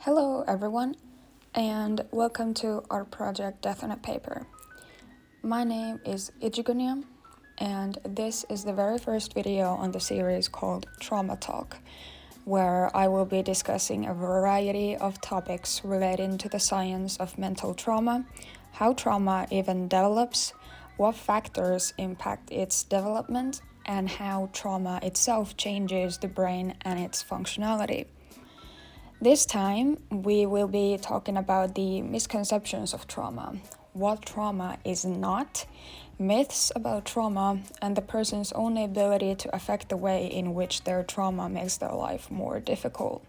Hello everyone, and welcome to our project Death on a Paper. My name is Ijigunya, and this is the very first video on the series called Trauma Talk, where I will be discussing a variety of topics relating to the science of mental trauma, how trauma even develops, what factors impact its development, and how trauma itself changes the brain and its functionality. This time, we will be talking about the misconceptions of trauma, what trauma is not, myths about trauma, and the person's own ability to affect the way in which their trauma makes their life more difficult.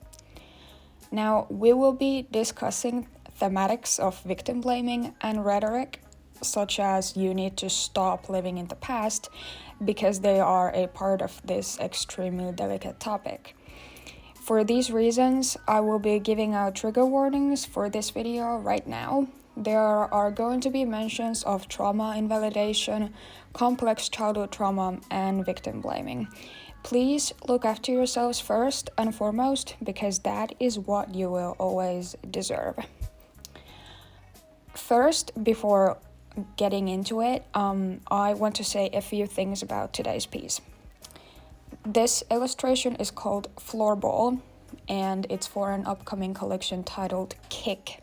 Now, we will be discussing thematics of victim blaming and rhetoric, such as you need to stop living in the past, because they are a part of this extremely delicate topic. For these reasons, I will be giving out trigger warnings for this video right now. There are going to be mentions of trauma invalidation, complex childhood trauma, and victim blaming. Please look after yourselves first and foremost, because that is what you will always deserve. First, before getting into it, I want to say a few things about today's piece. This illustration is called Floorball, and it's for an upcoming collection titled Kick.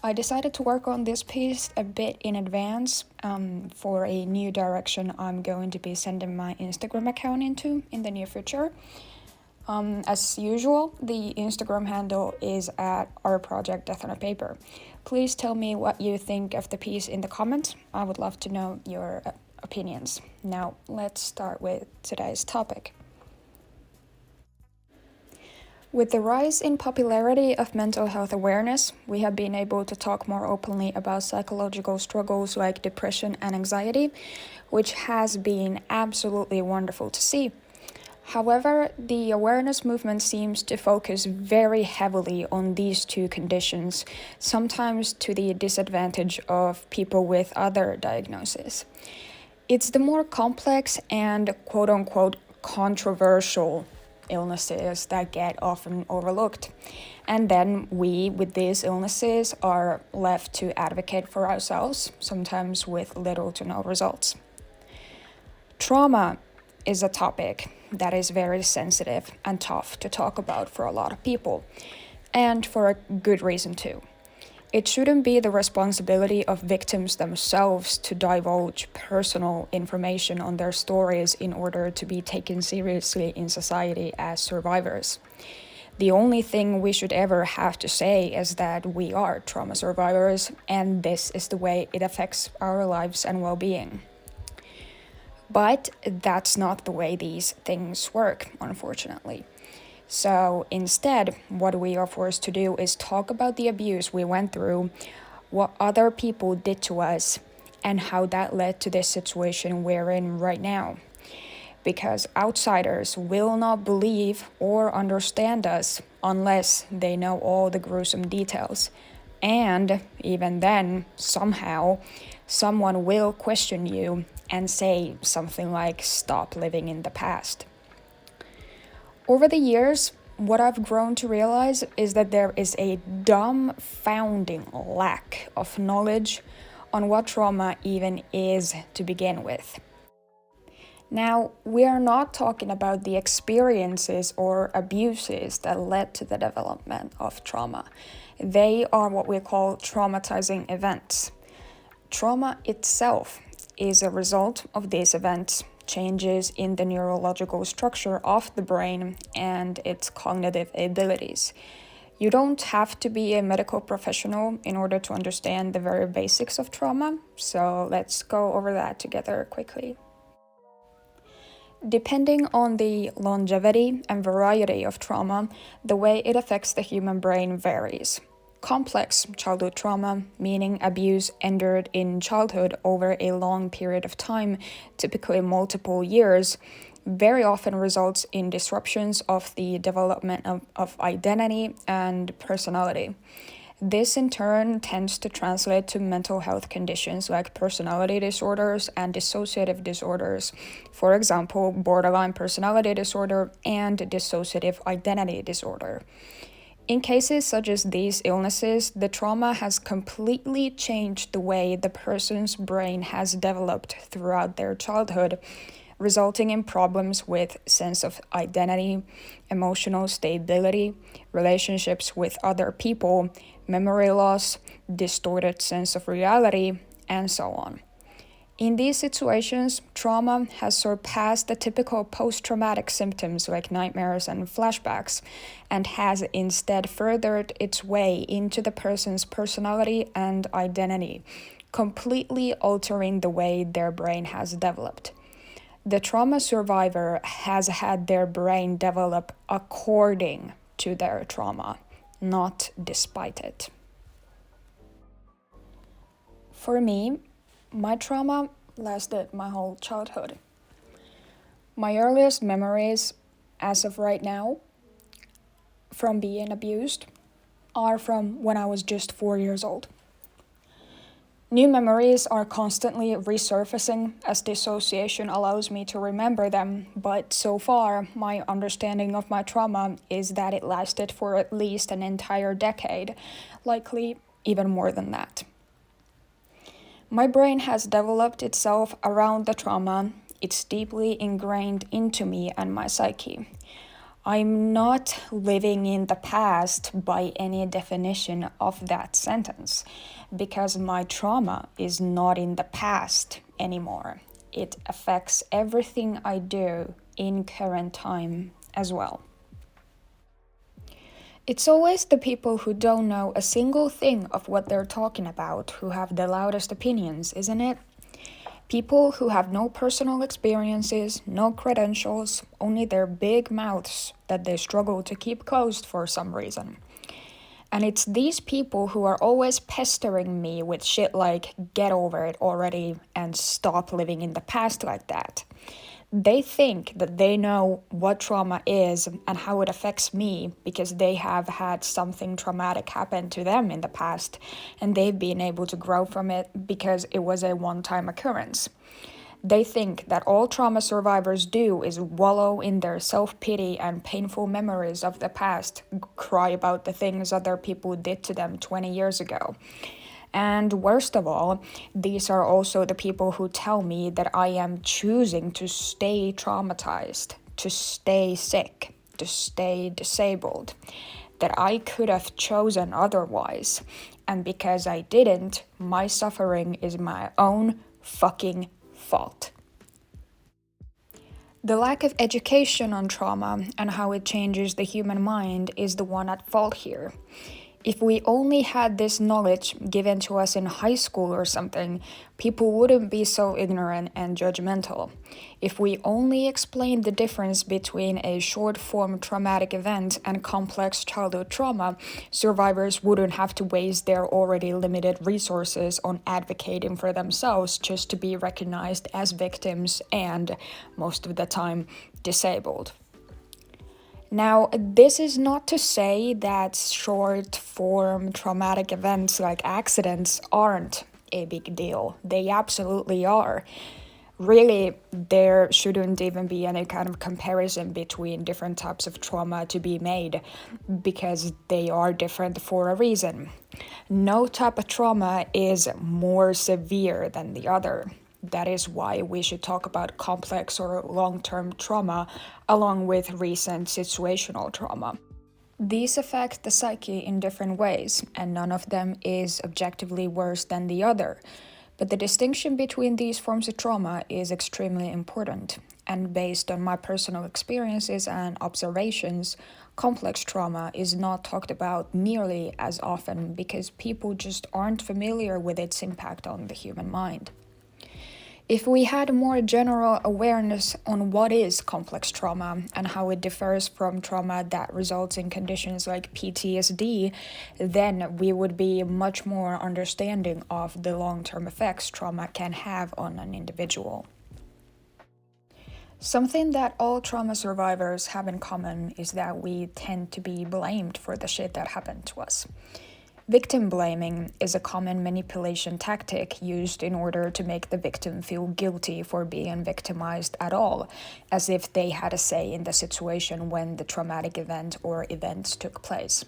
I decided to work on this piece a bit in advance for a new direction I'm going to be sending my Instagram account into in the near future. As usual, the Instagram handle is at our project Death on a Paper. Please tell me what you think of the piece in the comments. I would love to know your opinions. Now, let's start with today's topic. With the rise in popularity of mental health awareness, we have been able to talk more openly about psychological struggles like depression and anxiety, which has been absolutely wonderful to see. However, the awareness movement seems to focus very heavily on these two conditions, sometimes to the disadvantage of people with other diagnoses. It's the more complex and quote-unquote controversial illnesses that get often overlooked. And then we, with these illnesses, are left to advocate for ourselves, sometimes with little to no results. Trauma is a topic that is very sensitive and tough to talk about for a lot of people, and for a good reason too. It shouldn't be the responsibility of victims themselves to divulge personal information on their stories in order to be taken seriously in society as survivors. The only thing we should ever have to say is that we are trauma survivors, and this is the way it affects our lives and well-being. But that's not the way these things work, unfortunately. So instead, what we are forced to do is talk about the abuse we went through, what other people did to us, and how that led to this situation we're in right now. Because outsiders will not believe or understand us unless they know all the gruesome details. And even then, somehow, someone will question you and say something like, "Stop living in the past." Over the years, what I've grown to realize is that there is a dumbfounding lack of knowledge on what trauma even is to begin with. Now, we are not talking about the experiences or abuses that led to the development of trauma. They are what we call traumatizing events. Trauma itself is a result of these events, changes in the neurological structure of the brain and its cognitive abilities. You don't have to be a medical professional in order to understand the very basics of trauma, so let's go over that together quickly. Depending on the longevity and variety of trauma, the way it affects the human brain varies. Complex childhood trauma, meaning abuse endured in childhood over a long period of time, typically multiple years, very often results in disruptions of the development of identity and personality. This in turn tends to translate to mental health conditions like personality disorders and dissociative disorders, for example, borderline personality disorder and dissociative identity disorder. In cases such as these illnesses, the trauma has completely changed the way the person's brain has developed throughout their childhood, resulting in problems with sense of identity, emotional stability, relationships with other people, memory loss, distorted sense of reality, and so on. In these situations, trauma has surpassed the typical post-traumatic symptoms like nightmares and flashbacks, and has instead furthered its way into the person's personality and identity, completely altering the way their brain has developed. The trauma survivor has had their brain develop according to their trauma, not despite it. For me, my trauma lasted my whole childhood. My earliest memories, as of right now, from being abused, are from when I was just 4 years old. New memories are constantly resurfacing as dissociation allows me to remember them, but so far, my understanding of my trauma is that it lasted for at least an entire decade, likely even more than that. My brain has developed itself around the trauma. It's deeply ingrained into me and my psyche. I'm not living in the past by any definition of that sentence, because my trauma is not in the past anymore. It affects everything I do in current time as well. It's always the people who don't know a single thing of what they're talking about who have the loudest opinions, isn't it? People who have no personal experiences, no credentials, only their big mouths that they struggle to keep closed for some reason. And it's these people who are always pestering me with shit like, get over it already and stop living in the past like that. They think that they know what trauma is and how it affects me because they have had something traumatic happen to them in the past, and they've been able to grow from it because it was a one-time occurrence. They think that all trauma survivors do is wallow in their self-pity and painful memories of the past, cry about the things other people did to them 20 years ago. And worst of all, these are also the people who tell me that I am choosing to stay traumatized, to stay sick, to stay disabled, that I could have chosen otherwise. And because I didn't, my suffering is my own fucking fault. The lack of education on trauma and how it changes the human mind is the one at fault here. If we only had this knowledge given to us in high school or something, people wouldn't be so ignorant and judgmental. If we only explained the difference between a short-form traumatic event and complex childhood trauma, survivors wouldn't have to waste their already limited resources on advocating for themselves just to be recognized as victims and, most of the time, disabled. Now, this is not to say that short-form traumatic events like accidents aren't a big deal. They absolutely are. Really, there shouldn't even be any kind of comparison between different types of trauma to be made because they are different for a reason. No type of trauma is more severe than the other. That is why we should talk about complex or long-term trauma along with recent situational trauma. These affect the psyche in different ways, and none of them is objectively worse than the other. But the distinction between these forms of trauma is extremely important, and based on my personal experiences and observations, complex trauma is not talked about nearly as often because people just aren't familiar with its impact on the human mind. If we had more general awareness on what is complex trauma and how it differs from trauma that results in conditions like PTSD, then we would be much more understanding of the long-term effects trauma can have on an individual. Something that all trauma survivors have in common is that we tend to be blamed for the shit that happened to us. Victim blaming is a common manipulation tactic used in order to make the victim feel guilty for being victimized at all, as if they had a say in the situation when the traumatic event or events took place.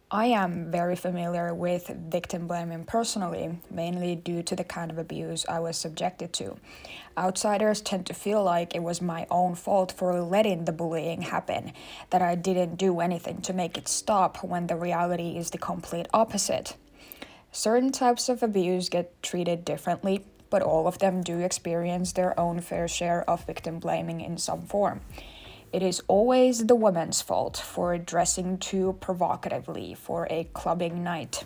I am very familiar with victim blaming personally, mainly due to the kind of abuse I was subjected to. Outsiders tend to feel like it was my own fault for letting the bullying happen, that I didn't do anything to make it stop, when the reality is the complete opposite. Certain types of abuse get treated differently, but all of them do experience their own fair share of victim blaming in some form. It is always the woman's fault for dressing too provocatively for a clubbing night.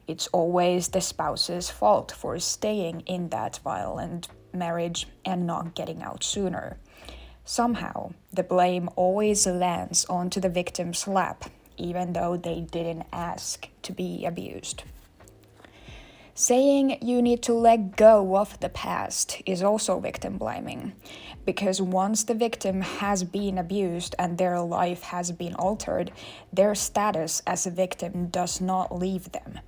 It's always the spouse's fault for staying in that violent marriage and not getting out sooner. Somehow, the blame always lands onto the victim's lap, even though they didn't ask to be abused. Saying you need to let go of the past is also victim blaming, because once the victim has been abused and their life has been altered, their status as a victim does not leave them.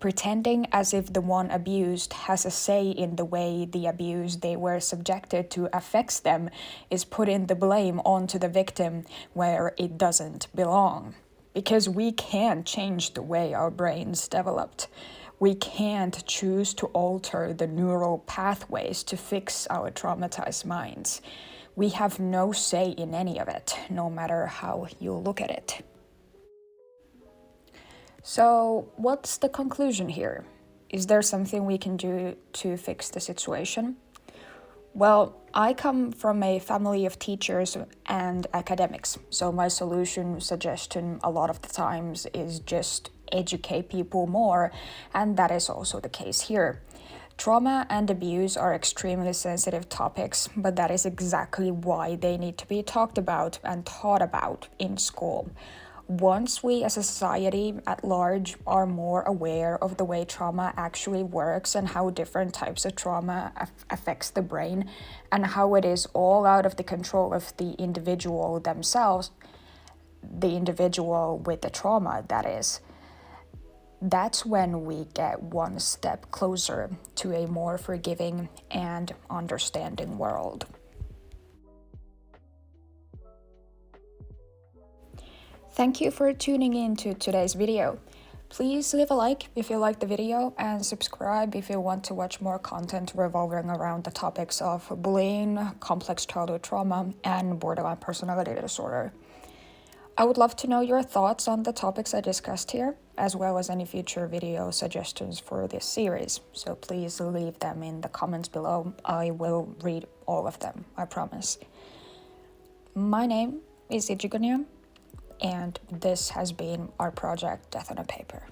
Pretending as if the one abused has a say in the way the abuse they were subjected to affects them is putting the blame onto the victim where it doesn't belong. Because we can't change the way our brains developed. We can't choose to alter the neural pathways to fix our traumatized minds. We have no say in any of it, no matter how you look at it. So, what's the conclusion here? Is there something we can do to fix the situation? Well, I come from a family of teachers and academics, so my suggestion a lot of the times is just educate people more, and that is also the case here. Trauma and abuse are extremely sensitive topics, but that is exactly why they need to be talked about and taught about in school. Once we as a society at large are more aware of the way trauma actually works and how different types of trauma affects the brain and how it is all out of the control of the individual themselves, the individual with the trauma, that is, that's when we get one step closer to a more forgiving and understanding world. Thank you for tuning in to today's video. Please leave a like if you liked the video and subscribe if you want to watch more content revolving around the topics of bullying, complex childhood trauma, and borderline personality disorder. I would love to know your thoughts on the topics I discussed here, as well as any future video suggestions for this series, so please leave them in the comments below. I will read all of them, I promise. My name is Ichigonium, and this has been our project Death on a Paper.